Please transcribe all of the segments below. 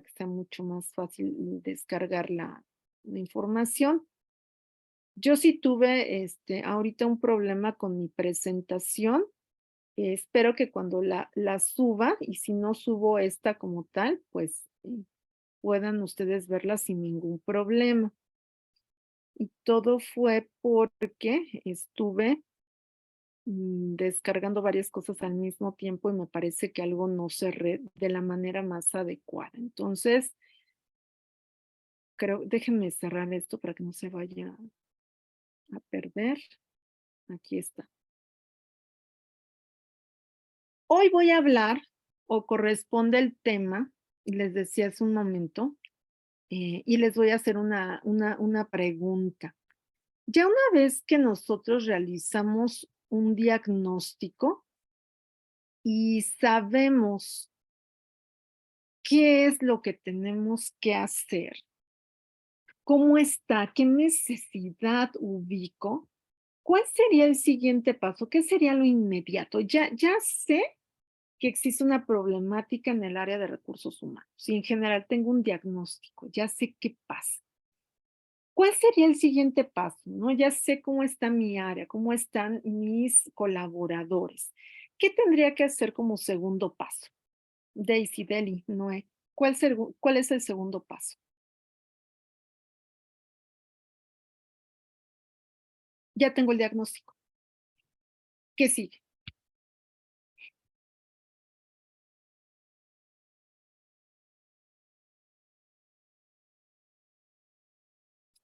que sea mucho más fácil descargar la información. Yo sí tuve, ahorita un problema con mi presentación. Espero que cuando la suba, y si no subo esta como tal, pues, puedan ustedes verla sin ningún problema. Y todo fue porque estuve, descargando varias cosas al mismo tiempo, y me parece que algo no cerré de la manera más adecuada. Entonces, déjenme cerrar esto para que no se vaya a perder. Aquí está. Hoy voy a hablar, o corresponde el tema, y les decía hace un momento, y les voy a hacer una pregunta. Ya una vez que nosotros realizamos un diagnóstico y sabemos qué es lo que tenemos que hacer, cómo está, qué necesidad ubico, ¿cuál sería el siguiente paso? ¿Qué sería lo inmediato? Ya sé que existe una problemática en el área de recursos humanos y en general tengo un diagnóstico, ya sé qué pasa. ¿Cuál sería el siguiente paso? ¿No? Ya sé cómo está mi área, cómo están mis colaboradores. ¿Qué tendría que hacer como segundo paso? Daisy, Deli, Noé, ¿cuál es el segundo paso? Ya tengo el diagnóstico. ¿Qué sigue?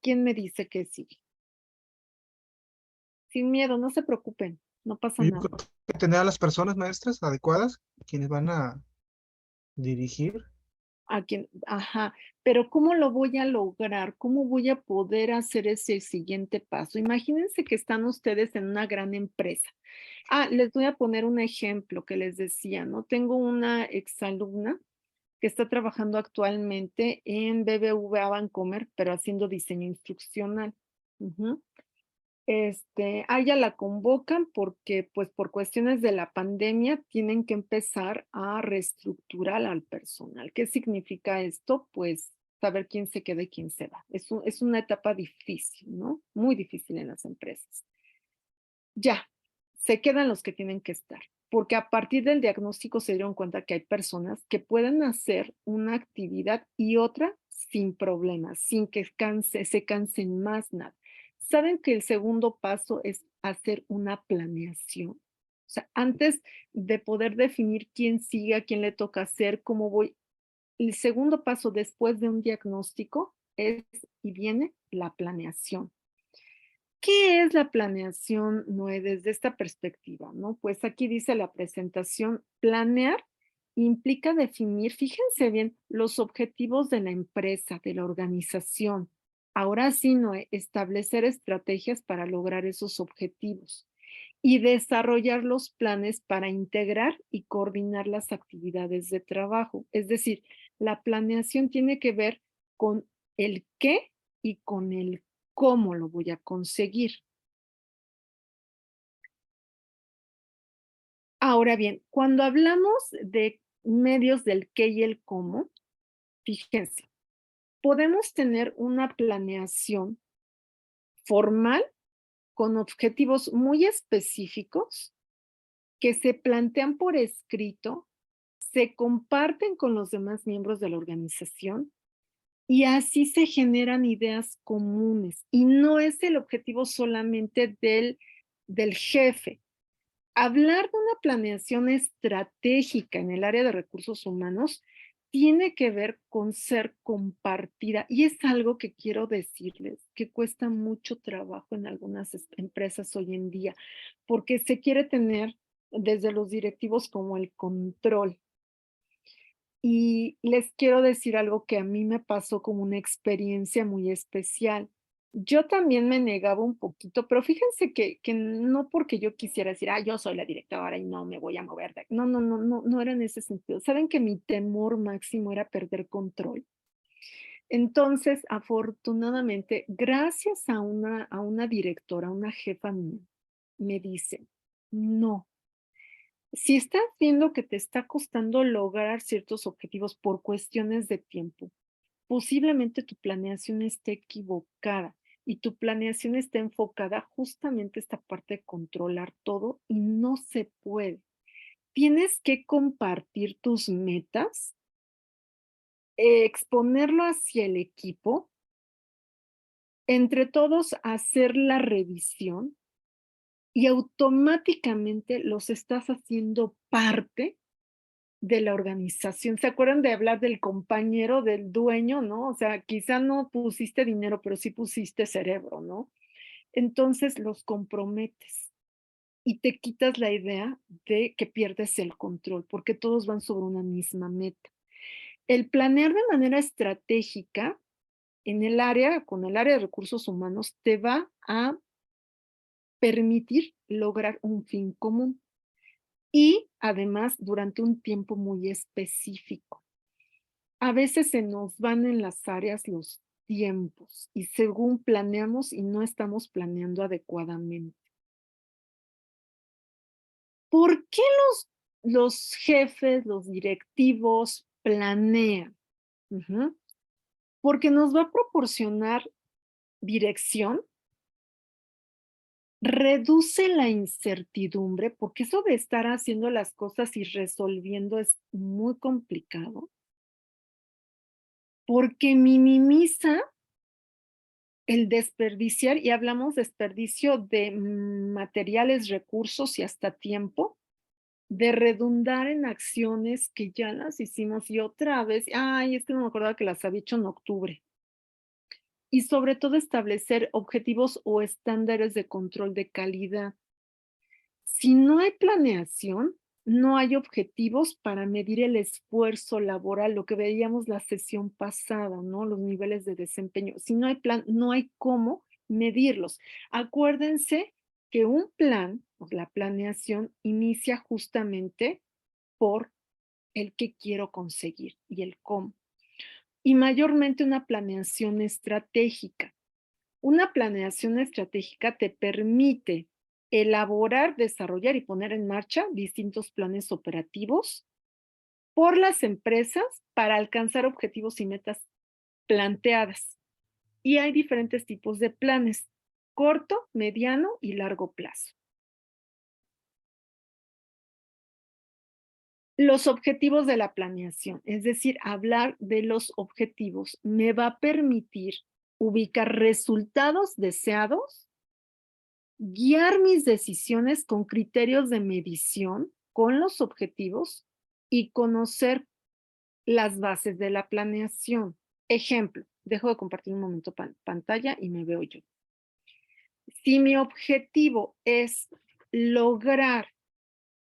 ¿Quién me dice qué sigue? Sin miedo, no se preocupen, no pasa Yo nada. creo que tener a las personas maestras adecuadas, quienes van a dirigir. Ajá, pero ¿cómo lo voy a lograr? ¿Cómo voy a poder hacer ese siguiente paso? Imagínense que están ustedes en una gran empresa. Les voy a poner un ejemplo que les decía, ¿no? Tengo una exalumna que está trabajando actualmente en BBVA Bancomer, pero haciendo diseño instruccional. Ujú. A ella la convocan porque, pues, por cuestiones de la pandemia tienen que empezar a reestructurar al personal. ¿Qué significa esto? Pues, saber quién se queda y quién se va. Es una etapa difícil, ¿no? Muy difícil en las empresas. Ya, se quedan los que tienen que estar, porque a partir del diagnóstico se dieron cuenta que hay personas que pueden hacer una actividad y otra sin problemas, sin que se cansen más nada. ¿Saben que el segundo paso es hacer una planeación? O sea, antes de poder definir quién sigue, a quién le toca hacer, cómo voy, el segundo paso después de un diagnóstico es y viene la planeación. ¿Qué es la planeación, Noé, desde esta perspectiva, no? Pues aquí dice la presentación, planear implica definir, fíjense bien, los objetivos de la empresa, de la organización. Ahora sí, Noé, establecer estrategias para lograr esos objetivos y desarrollar los planes para integrar y coordinar las actividades de trabajo. Es decir, la planeación tiene que ver con el qué y con el cómo lo voy a conseguir. Ahora bien, cuando hablamos de medios del qué y el cómo, fíjense, podemos tener una planeación formal con objetivos muy específicos que se plantean por escrito, se comparten con los demás miembros de la organización y así se generan ideas comunes. Y no es el objetivo solamente del jefe. Hablar de una planeación estratégica en el área de recursos humanos tiene que ver con ser compartida y es algo que quiero decirles que cuesta mucho trabajo en algunas empresas hoy en día porque se quiere tener desde los directivos como el control. Y les quiero decir algo que a mí me pasó como una experiencia muy especial. Yo también me negaba un poquito, pero fíjense que no porque yo quisiera decir: yo soy la directora y no me voy a mover de". No, no, no, no, no era en ese sentido. ¿Saben que mi temor máximo era perder control? Entonces, afortunadamente, gracias a una directora, una jefa mía, me dice: "No". Si estás viendo que te está costando lograr ciertos objetivos por cuestiones de tiempo, posiblemente tu planeación esté equivocada y tu planeación está enfocada justamente a esta parte de controlar todo y no se puede. Tienes que compartir tus metas, exponerlo hacia el equipo, entre todos hacer la revisión y automáticamente los estás haciendo parte de la organización. ¿Se acuerdan de hablar del compañero, del dueño, no? O sea, quizá no pusiste dinero, pero sí pusiste cerebro, ¿no? Entonces los comprometes y te quitas la idea de que pierdes el control, porque todos van sobre una misma meta. El planear de manera estratégica en el área, con el área de recursos humanos, te va a permitir lograr un fin común y además durante un tiempo muy específico. A veces se nos van en las áreas los tiempos y según planeamos y no estamos planeando adecuadamente. ¿Por qué los jefes, los directivos planean? Ujú. Porque nos va a proporcionar dirección, reduce la incertidumbre, porque eso de estar haciendo las cosas y resolviendo es muy complicado, porque minimiza el desperdiciar, y hablamos desperdicio de materiales, recursos y hasta tiempo, de redundar en acciones que ya las hicimos y otra vez, ay, es que no me acordaba que las había hecho en octubre. Y sobre todo establecer objetivos o estándares de control de calidad. Si no hay planeación, no hay objetivos para medir el esfuerzo laboral, lo que veíamos la sesión pasada, ¿no? Los niveles de desempeño. Si no hay plan, no hay cómo medirlos. Acuérdense que un plan, o la planeación, inicia justamente por el qué quiero conseguir y el cómo. Y mayormente una planeación estratégica. Una planeación estratégica te permite elaborar, desarrollar y poner en marcha distintos planes operativos por las empresas para alcanzar objetivos y metas planteadas. Y hay diferentes tipos de planes, corto, mediano y largo plazo. Los objetivos de la planeación, es decir, hablar de los objetivos, me va a permitir ubicar resultados deseados, guiar mis decisiones con criterios de medición, con los objetivos y conocer las bases de la planeación. Ejemplo, dejo de compartir un momento pantalla y me veo yo. Si mi objetivo es lograr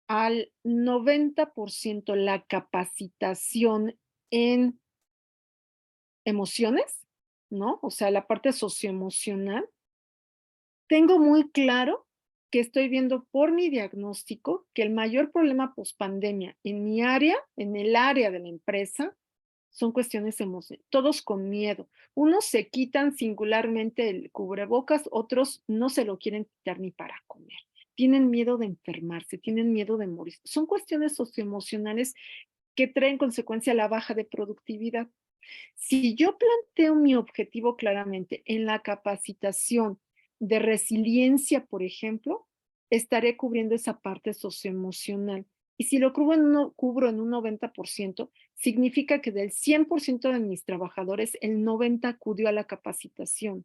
al 90% la capacitación en emociones, ¿no? O sea, la parte socioemocional, tengo muy claro que estoy viendo por mi diagnóstico que el mayor problema pospandemia en mi área, en el área de la empresa, son cuestiones emocionales, todos con miedo. Unos se quitan singularmente el cubrebocas, otros no se lo quieren quitar ni para comer. Tienen miedo de enfermarse, tienen miedo de morir. Son cuestiones socioemocionales que traen consecuencia la baja de productividad. Si yo planteo mi objetivo claramente en la capacitación de resiliencia, por ejemplo, estaré cubriendo esa parte socioemocional. Y si lo cubro en un 90%, significa que del 100% de mis trabajadores, el 90 acudió a la capacitación.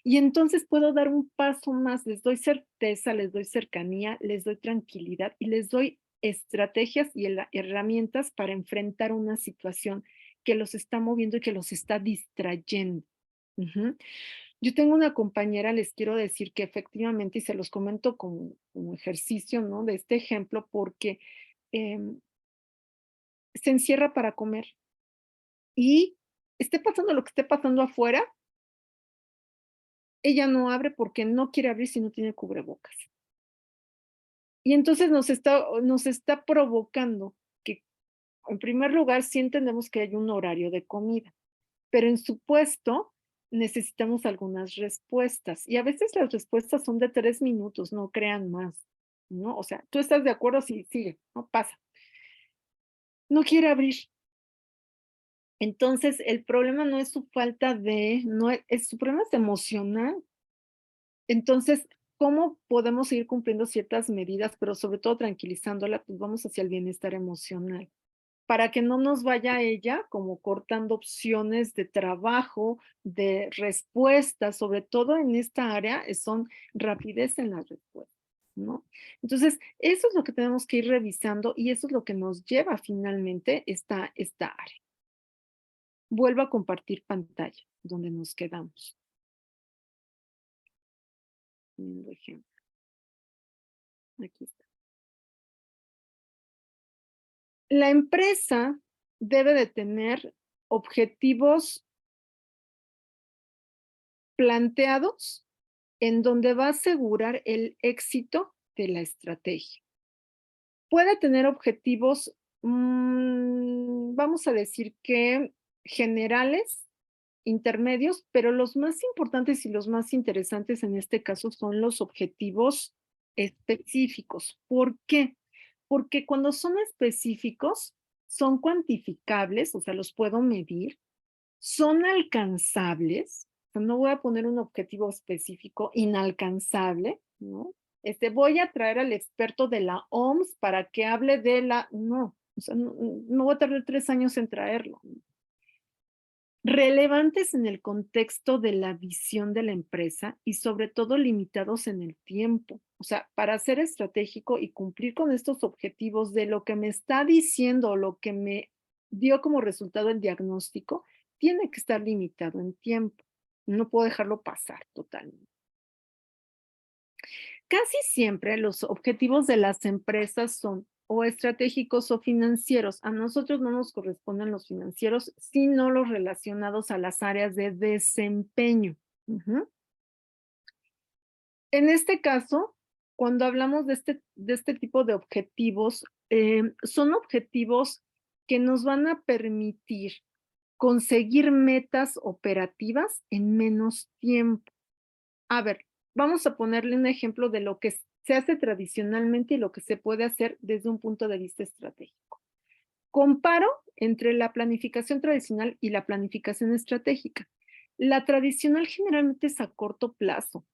Y entonces puedo dar un paso más, les doy certeza, les doy cercanía, les doy tranquilidad y les doy estrategias y herramientas para enfrentar una situación que los está moviendo y que los está distrayendo. Ujú. Yo tengo una compañera, les quiero decir que efectivamente, y se los comento como ejercicio, ¿no? De este ejemplo, porque em, se encierra para comer y esté pasando lo que esté pasando afuera, ella no abre porque no quiere abrir si no tiene cubrebocas. Y entonces nos está provocando que, en primer lugar, sí entendemos que hay un horario de comida, pero en su puesto necesitamos algunas respuestas y a veces las respuestas son de 3 minutos, no crean más. ¿no? O sea, tú estás de acuerdo, sí, sigue, no pasa. No quiere abrir. Entonces, el problema no es su falta de, no es su problema es emocional. Entonces, ¿cómo podemos seguir cumpliendo ciertas medidas, pero sobre todo tranquilizándola? Pues vamos hacia el bienestar emocional, para que no nos vaya ella como cortando opciones de trabajo, de respuestas, sobre todo en esta área, son rapidez en las respuestas, ¿no? Entonces, eso es lo que tenemos que ir revisando y eso es lo que nos lleva finalmente esta área. Vuelvo a compartir pantalla, donde nos quedamos. Poniendo ejemplo. Aquí está. La empresa debe de tener objetivos planteados en donde va a asegurar el éxito de la estrategia. Puede tener objetivos, vamos a decir que generales, intermedios, pero los más importantes y los más interesantes en este caso son los objetivos específicos. ¿Por qué? Porque cuando son específicos, son cuantificables, o sea, los puedo medir, son alcanzables, o sea, no voy a poner un objetivo específico inalcanzable, ¿no? Voy a traer al experto de la OMS para que hable de la, no, o sea, no voy a tardar 3 años en traerlo. Relevantes en el contexto de la visión de la empresa y sobre todo limitados en el tiempo. O sea, para ser estratégico y cumplir con estos objetivos de lo que me está diciendo o lo que me dio como resultado el diagnóstico, tiene que estar limitado en tiempo. No puedo dejarlo pasar totalmente. Casi siempre los objetivos de las empresas son o estratégicos o financieros. A nosotros no nos corresponden los financieros, sino los relacionados a las áreas de desempeño. Ujú. En este caso, cuando hablamos de este tipo de objetivos, son objetivos que nos van a permitir conseguir metas operativas en menos tiempo. A ver, vamos a ponerle un ejemplo de lo que se hace tradicionalmente y lo que se puede hacer desde un punto de vista estratégico. Comparo entre la planificación tradicional y la planificación estratégica. La tradicional generalmente es a corto plazo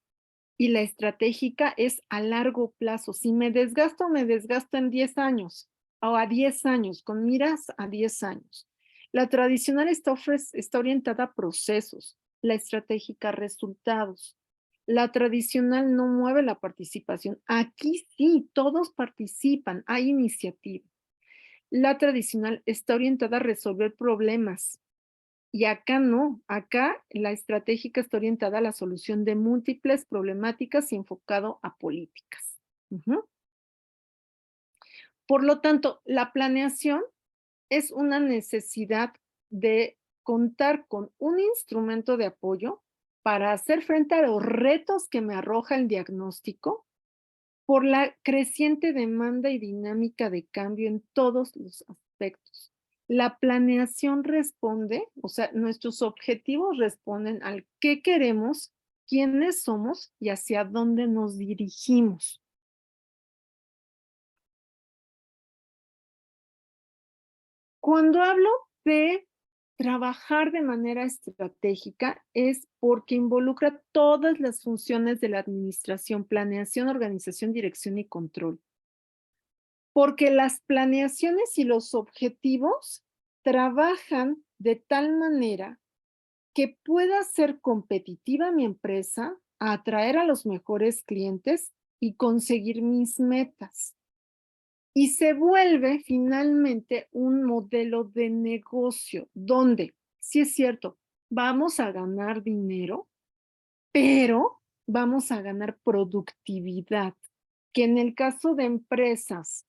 y la estratégica es a largo plazo. Si me desgasto en 10 años o a 10 años, con miras a 10 años. La tradicional está orientada a procesos, la estratégica a resultados. La tradicional no mueve la participación. Aquí sí, todos participan, hay iniciativa. La tradicional está orientada a resolver problemas. Y acá no, acá la estratégica está orientada a la solución de múltiples problemáticas y enfocado a políticas. Ujú. Por lo tanto, la planeación es una necesidad de contar con un instrumento de apoyo para hacer frente a los retos que me arroja el diagnóstico por la creciente demanda y dinámica de cambio en todos los aspectos. La planeación responde, o sea, nuestros objetivos responden al qué queremos, quiénes somos y hacia dónde nos dirigimos. Cuando hablo de trabajar de manera estratégica es porque involucra todas las funciones de la administración, planeación, organización, dirección y control. Porque las planeaciones y los objetivos trabajan de tal manera que pueda ser competitiva mi empresa, atraer a los mejores clientes y conseguir mis metas. Y se vuelve finalmente un modelo de negocio donde, sí es cierto, vamos a ganar dinero, pero vamos a ganar productividad, que en el caso de empresas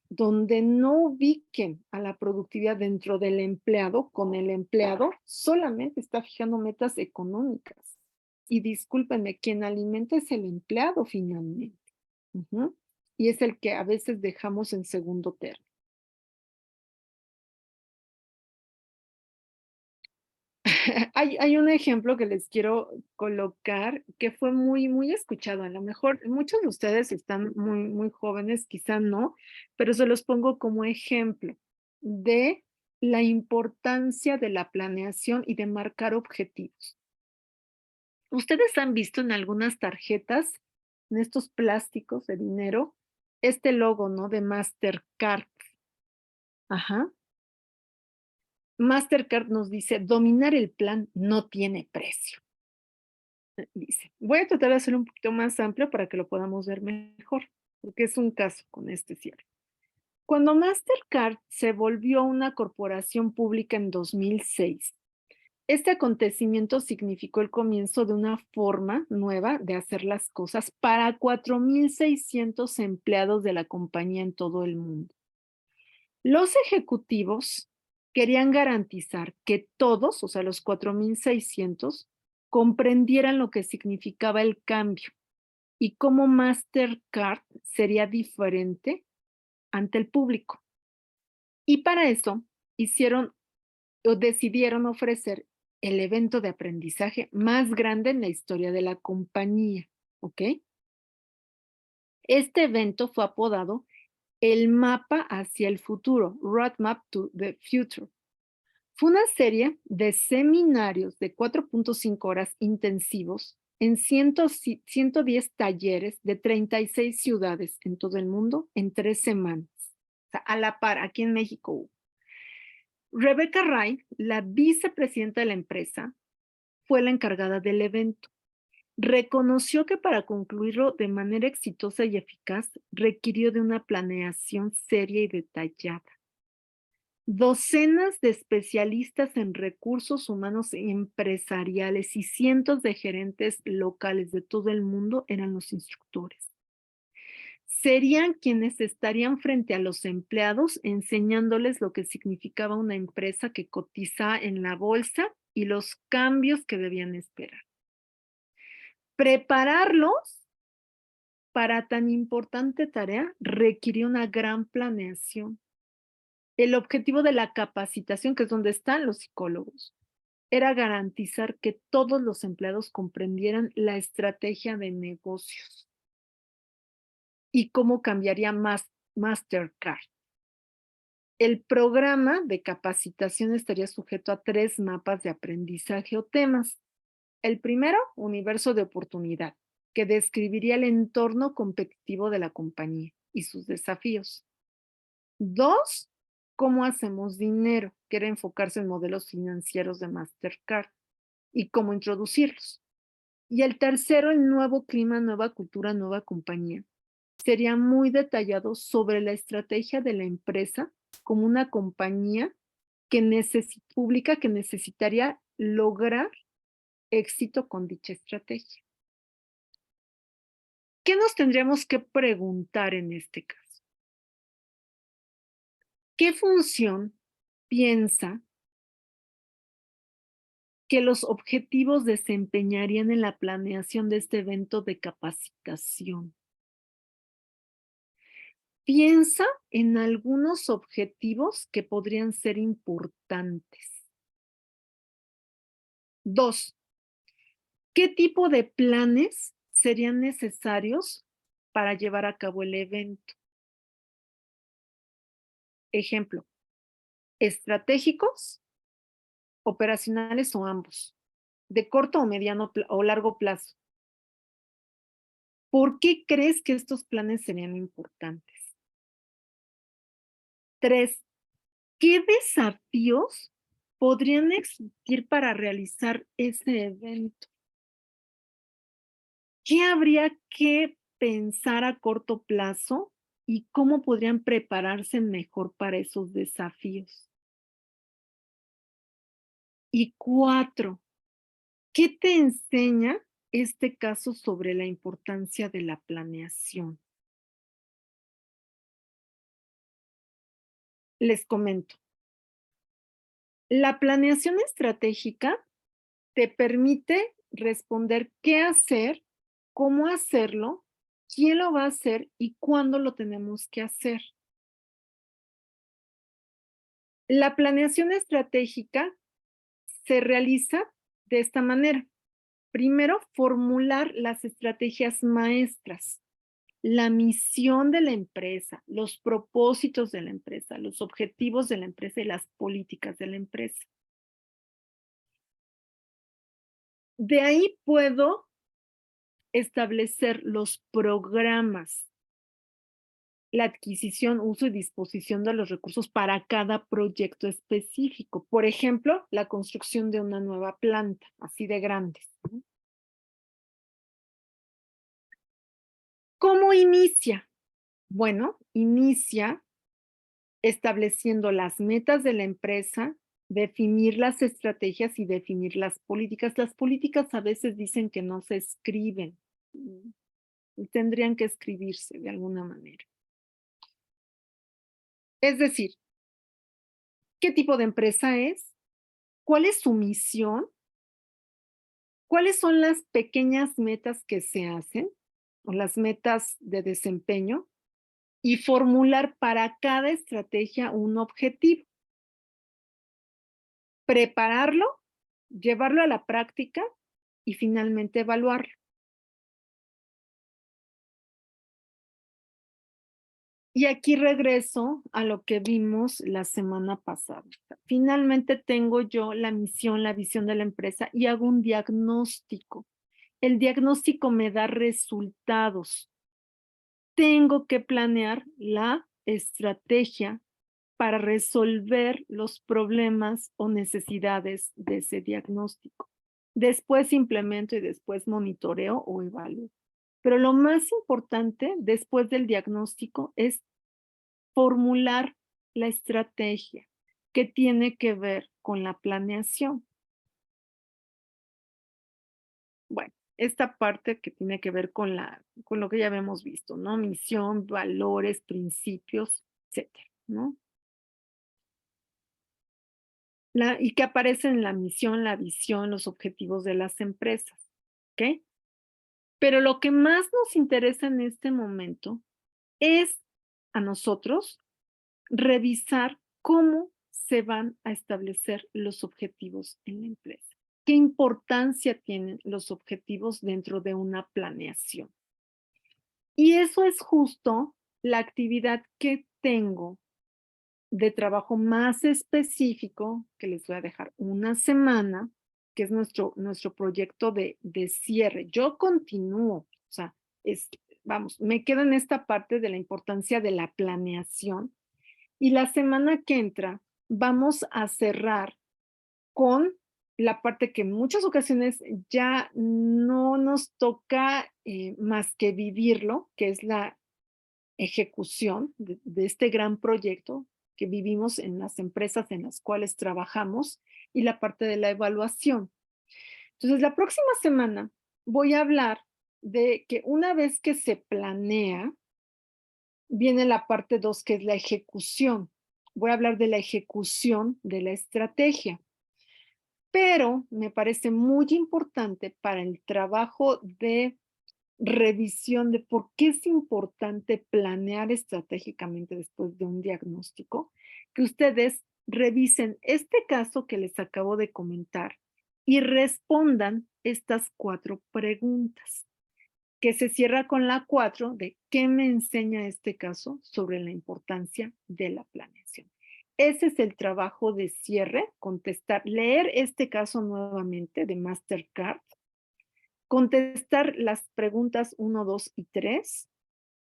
donde no ubiquen a la productividad dentro del empleado, con el empleado, solamente está fijando metas económicas. Y discúlpenme, quien alimenta es el empleado finalmente. Ujú. Y es el que a veces dejamos en segundo término. Hay un ejemplo que les quiero colocar que fue muy escuchado. A lo mejor muchos de ustedes están muy jóvenes, quizá no, pero se los pongo como ejemplo de la importancia de la planeación y de marcar objetivos. Ustedes han visto en algunas tarjetas, en estos plásticos de dinero, este logo, ¿no? De Mastercard. Ajá. Mastercard nos dice: "Dominar el plan no tiene precio". Dice, voy a tratar de hacerlo un poquito más amplio para que lo podamos ver mejor, porque es un caso con este cierre. Cuando Mastercard se volvió una corporación pública en 2006, este acontecimiento significó el comienzo de una forma nueva de hacer las cosas para 4,600 empleados de la compañía en todo el mundo. Los ejecutivos querían garantizar que todos, o sea, los 4,600, comprendieran lo que significaba el cambio y cómo Mastercard sería diferente ante el público. Y para eso hicieron o decidieron ofrecer el evento de aprendizaje más grande en la historia de la compañía, ¿ok? Este evento fue apodado el mapa hacia el futuro, Roadmap to the Future. Fue una serie de seminarios de 4,5 horas intensivos en 110 talleres de 36 ciudades en todo el mundo en 3 semanas. O sea, a la par, aquí en México hubo. Rebecca Wright, la vicepresidenta de la empresa, fue la encargada del evento. Reconoció que para concluirlo de manera exitosa y eficaz requirió de una planeación seria y detallada. Docenas de especialistas en recursos humanos empresariales y cientos de gerentes locales de todo el mundo eran los instructores. Serían quienes estarían frente a los empleados enseñándoles lo que significaba una empresa que cotiza en la bolsa y los cambios que debían esperar. Prepararlos para tan importante tarea requirió una gran planeación. El objetivo de la capacitación, que es donde están los psicólogos, era garantizar que todos los empleados comprendieran la estrategia de negocios y cómo cambiaría Mastercard. El programa de capacitación estaría sujeto a 3 mapas de aprendizaje o temas. El primero, universo de oportunidad, que describiría el entorno competitivo de la compañía y sus desafíos. 2, cómo hacemos dinero, que era enfocarse en modelos financieros de Mastercard y cómo introducirlos. Y el tercero, el nuevo clima, nueva cultura, nueva compañía. Sería muy detallado sobre la estrategia de la empresa como una compañía que pública que necesitaría lograr éxito con dicha estrategia. ¿Qué nos tendríamos que preguntar en este caso? ¿Qué función piensa que los objetivos desempeñarían en la planeación de este evento de capacitación? Piensa en algunos objetivos que podrían ser importantes. 2, ¿qué tipo de planes serían necesarios para llevar a cabo el evento? Ejemplo, estratégicos, operacionales o ambos, de corto o mediano o largo plazo. ¿Por qué crees que estos planes serían importantes? 3, ¿qué desafíos podrían existir para realizar ese evento? ¿Qué habría que pensar a corto plazo y cómo podrían prepararse mejor para esos desafíos? Y 4, ¿qué te enseña este caso sobre la importancia de la planeación? Les comento. La planeación estratégica te permite responder qué hacer, cómo hacerlo, quién lo va a hacer y cuándo lo tenemos que hacer. La planeación estratégica se realiza de esta manera. Primero, formular las estrategias maestras, la misión de la empresa, los propósitos de la empresa, los objetivos de la empresa y las políticas de la empresa. De ahí puedo establecer los programas, la adquisición, uso y disposición de los recursos para cada proyecto específico. Por ejemplo, la construcción de una nueva planta, así de grandes, ¿no? ¿Cómo inicia? Bueno, inicia estableciendo las metas de la empresa, definir las estrategias y definir las políticas. Las políticas a veces dicen que no se escriben, tendrían que escribirse de alguna manera. Es decir, ¿qué tipo de empresa es? ¿Cuál es su misión? ¿Cuáles son las pequeñas metas que se hacen o las metas de desempeño? Y formular para cada estrategia un objetivo. Prepararlo, llevarlo a la práctica y finalmente evaluarlo. Y aquí regreso a lo que vimos la semana pasada. Finalmente tengo yo la misión, la visión de la empresa y hago un diagnóstico. El diagnóstico me da resultados. Tengo que planear la estrategia para resolver los problemas o necesidades de ese diagnóstico. Después implemento y después monitoreo o evalúo. Pero lo más importante después del diagnóstico es formular la estrategia que tiene que ver con la planeación. Bueno, esta parte que tiene que ver con lo que ya habíamos visto, ¿no? Misión, valores, principios, etcétera, ¿no? Y que aparecen en la misión, la visión, los objetivos de las empresas, ¿ok? Pero lo que más nos interesa en este momento es a nosotros revisar cómo se van a establecer los objetivos en la empresa. ¿Qué importancia tienen los objetivos dentro de una planeación? Y eso es justo la actividad que tengo de trabajo más específico, que les voy a dejar una semana, que es nuestro proyecto de cierre. Yo continúo, o sea, vamos, me quedo en esta parte de la importancia de la planeación y la semana que entra vamos a cerrar con la parte que en muchas ocasiones ya no nos toca más que vivirlo, que es la ejecución de este gran proyecto que vivimos en las empresas en las cuales trabajamos y la parte de la evaluación. Entonces, la próxima semana voy a hablar de que una vez que se planea, viene la parte 2 que es la ejecución. Voy a hablar de la ejecución de la estrategia. Pero me parece muy importante para el trabajo de revisión de por qué es importante planear estratégicamente después de un diagnóstico, que ustedes revisen este caso que les acabo de comentar y respondan estas 4 preguntas, que se cierra con la 4 de qué me enseña este caso sobre la importancia de la planeación. Ese es el trabajo de cierre, contestar, leer este caso nuevamente de Mastercard, contestar las preguntas 1, 2 y 3,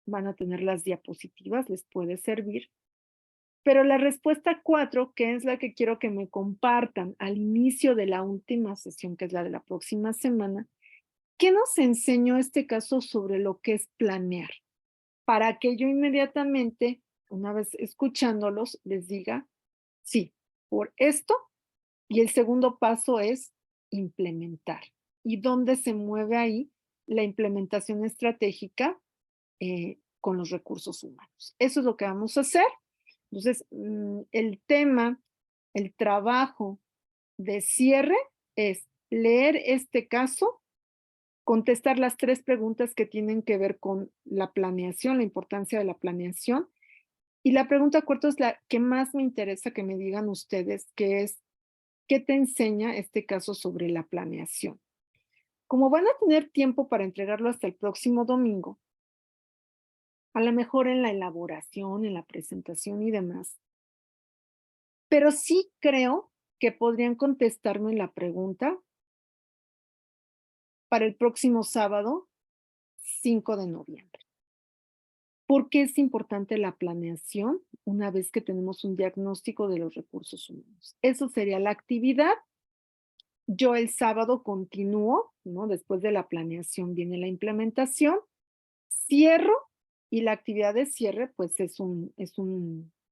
van a tener las diapositivas, les puede servir. Pero la respuesta 4, que es la que quiero que me compartan al inicio de la última sesión, que es la de la próxima semana, ¿qué nos enseñó este caso sobre lo que es planear? Para que yo inmediatamente, una vez escuchándolos, les diga, sí, por esto. Y el segundo paso es implementar. ¿Y dónde se mueve ahí la implementación estratégica con los recursos humanos? Eso es lo que vamos a hacer. Entonces, el tema, el trabajo de cierre es leer este caso, contestar las 3 preguntas que tienen que ver con la planeación, la importancia de la planeación. Y la pregunta 4 es la que más me interesa que me digan ustedes, que es, ¿Qué te enseña este caso sobre la planeación? Como van a tener tiempo para entregarlo hasta el próximo domingo, a lo mejor en la elaboración, en la presentación y demás, pero sí creo que podrían contestarme la pregunta para el próximo sábado, 5 de noviembre. ¿Por qué es importante la planeación una vez que tenemos un diagnóstico de los recursos humanos? Eso sería la actividad. Yo el sábado continúo, ¿no? Después de la planeación viene la implementación, cierro y la actividad de cierre, pues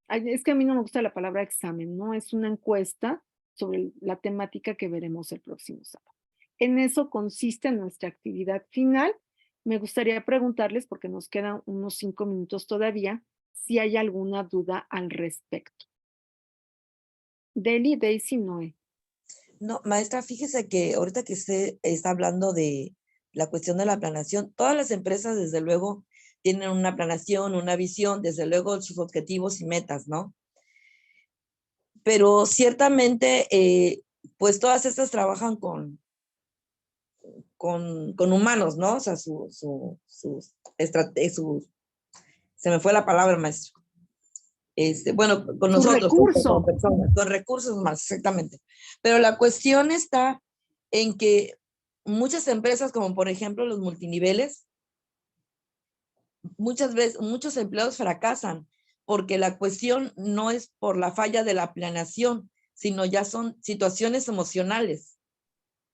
ay, es que a mí no me gusta la palabra examen, ¿no? Es una encuesta sobre la temática que veremos el próximo sábado. En eso consiste nuestra actividad final. Me gustaría preguntarles, porque nos quedan unos 5 minutos todavía, si hay alguna duda al respecto. Deli, Daisy, Noé. No, maestra, fíjese que ahorita que usted está hablando de la cuestión de la planeación, todas las empresas, desde luego, tienen una planeación, una visión, desde luego sus objetivos y metas, ¿no? Pero ciertamente, pues todas estas trabajan con humanos, ¿no? O sea, se me fue la palabra, maestro. Bueno, con Su nosotros, como recurso. personas, con recursos más, exactamente. Pero la cuestión está en que muchas empresas, como por ejemplo los multiniveles, muchas veces, muchos empleados fracasan porque la cuestión no es por la falla de la planeación, sino ya son situaciones emocionales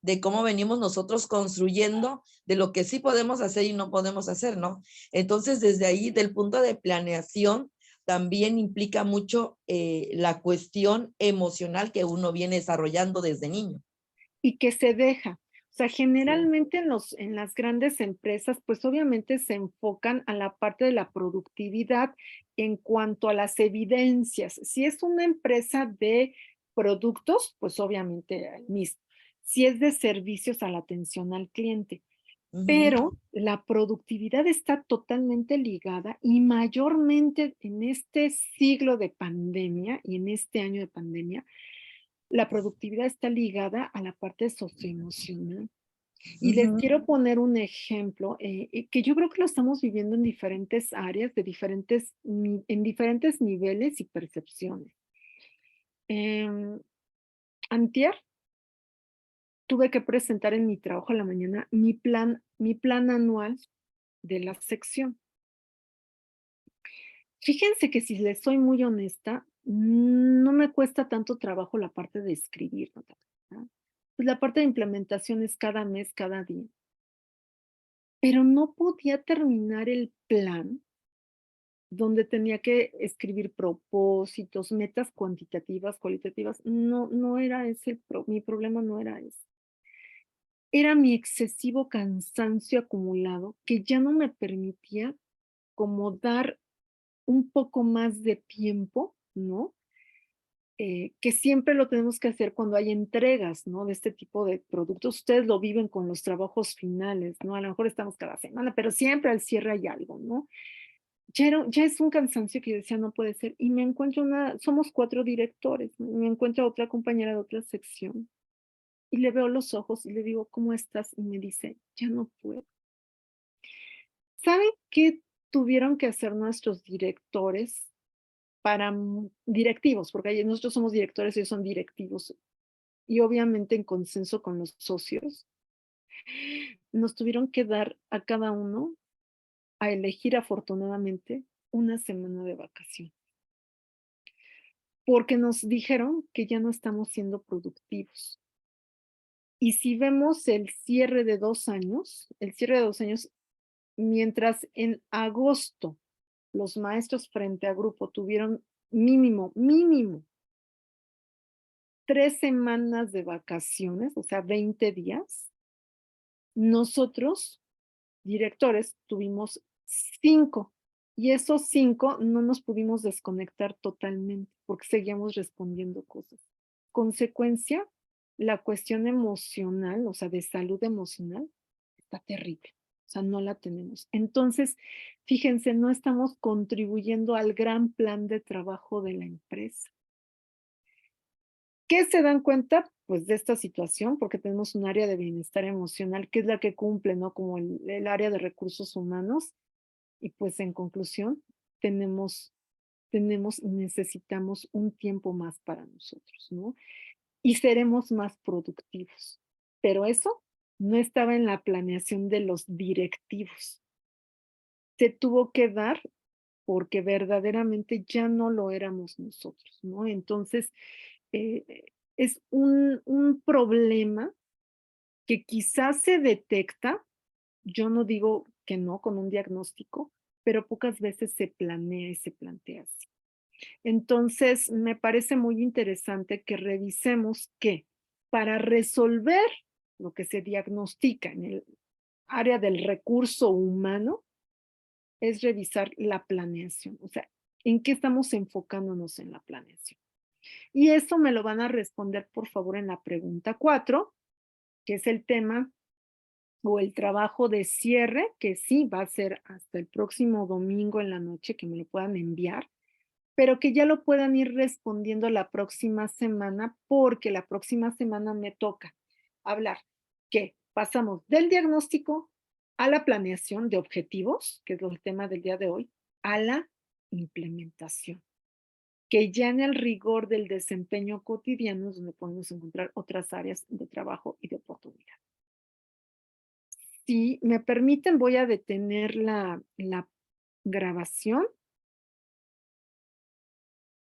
de cómo venimos nosotros construyendo, de lo que sí podemos hacer y no podemos hacer, ¿no? Entonces, desde ahí, del punto de planeación, también implica mucho la cuestión emocional que uno viene desarrollando desde niño. Y que se deja. O sea, Sí. generalmente en las grandes empresas, pues obviamente se enfocan a la parte de la productividad en cuanto a las evidencias. Si es una empresa de productos, pues obviamente al mismo. Si es de servicios, a la atención al cliente. Ujú. Pero la productividad está totalmente ligada y mayormente en este siglo de pandemia y en este año de pandemia, la productividad está ligada a la parte socioemocional. Y les Ujú. quiero poner un ejemplo que yo creo que lo estamos viviendo en diferentes áreas, en diferentes niveles y percepciones. Em, Antier tuve que presentar en mi trabajo a la mañana mi plan anual de la sección. Fíjense que si les soy muy honesta, no me cuesta tanto trabajo la parte de escribir, ¿no? Pues la parte de implementación es cada mes, cada día. Pero no podía terminar el plan donde tenía que escribir propósitos, metas cuantitativas, cualitativas. No era ese mi problema no era ese. Era mi excesivo cansancio acumulado que ya no me permitía como dar un poco más de tiempo, ¿no? Que siempre lo tenemos que hacer cuando hay entregas, ¿no? De este tipo de productos. Ustedes lo viven con los trabajos finales, ¿no? A lo mejor estamos cada semana, pero siempre al cierre hay algo, ¿no? Ya es un cansancio que yo decía, no puede ser. Y me encuentro somos 4 directores, ¿no? Me encuentro a otra compañera de otra sección y le veo los ojos y le digo, ¿cómo estás? Y me dice, ya no puedo. ¿Saben qué tuvieron que hacer nuestros directores para directivos? Porque nosotros somos directores y ellos son directivos. Y obviamente en consenso con los socios, nos tuvieron que dar a cada uno a elegir afortunadamente una semana de vacación, porque nos dijeron que ya no estamos siendo productivos. Y si vemos el cierre de 2 años, mientras en agosto los maestros frente a grupo tuvieron mínimo 3 semanas de vacaciones, o sea, 20 días, nosotros directores tuvimos 5 y esos 5 no nos pudimos desconectar totalmente porque seguíamos respondiendo cosas. Consecuencia, la cuestión emocional, o sea, de salud emocional, está terrible. O sea, no la tenemos. Entonces, fíjense, no estamos contribuyendo al gran plan de trabajo de la empresa. ¿Qué se dan cuenta? Pues de esta situación, porque tenemos un área de bienestar emocional que es la que cumple, ¿no? Como el área de recursos humanos. Y pues en conclusión, tenemos, y necesitamos un tiempo más para nosotros, ¿no? Y seremos más productivos. Pero eso no estaba en la planeación de los directivos. Se tuvo que dar porque verdaderamente ya no lo éramos nosotros, ¿no? Entonces, es un problema que quizás se detecta, yo no digo que no con un diagnóstico, pero pocas veces se planea y se plantea así. Entonces, me parece muy interesante que revisemos que para resolver lo que se diagnostica en el área del recurso humano, es revisar la planeación, o sea, ¿en qué estamos enfocándonos en la planeación? Y eso me lo van a responder, por favor, en la pregunta 4, que es el tema o el trabajo de cierre, que sí va a ser hasta el próximo domingo en la noche que me lo puedan enviar, pero que ya lo puedan ir respondiendo la próxima semana, porque la próxima semana me toca hablar que pasamos del diagnóstico a la planeación de objetivos, que es el tema del día de hoy, a la implementación, que ya en el rigor del desempeño cotidiano es donde podemos encontrar otras áreas de trabajo y de oportunidad. Si me permiten, voy a detener la grabación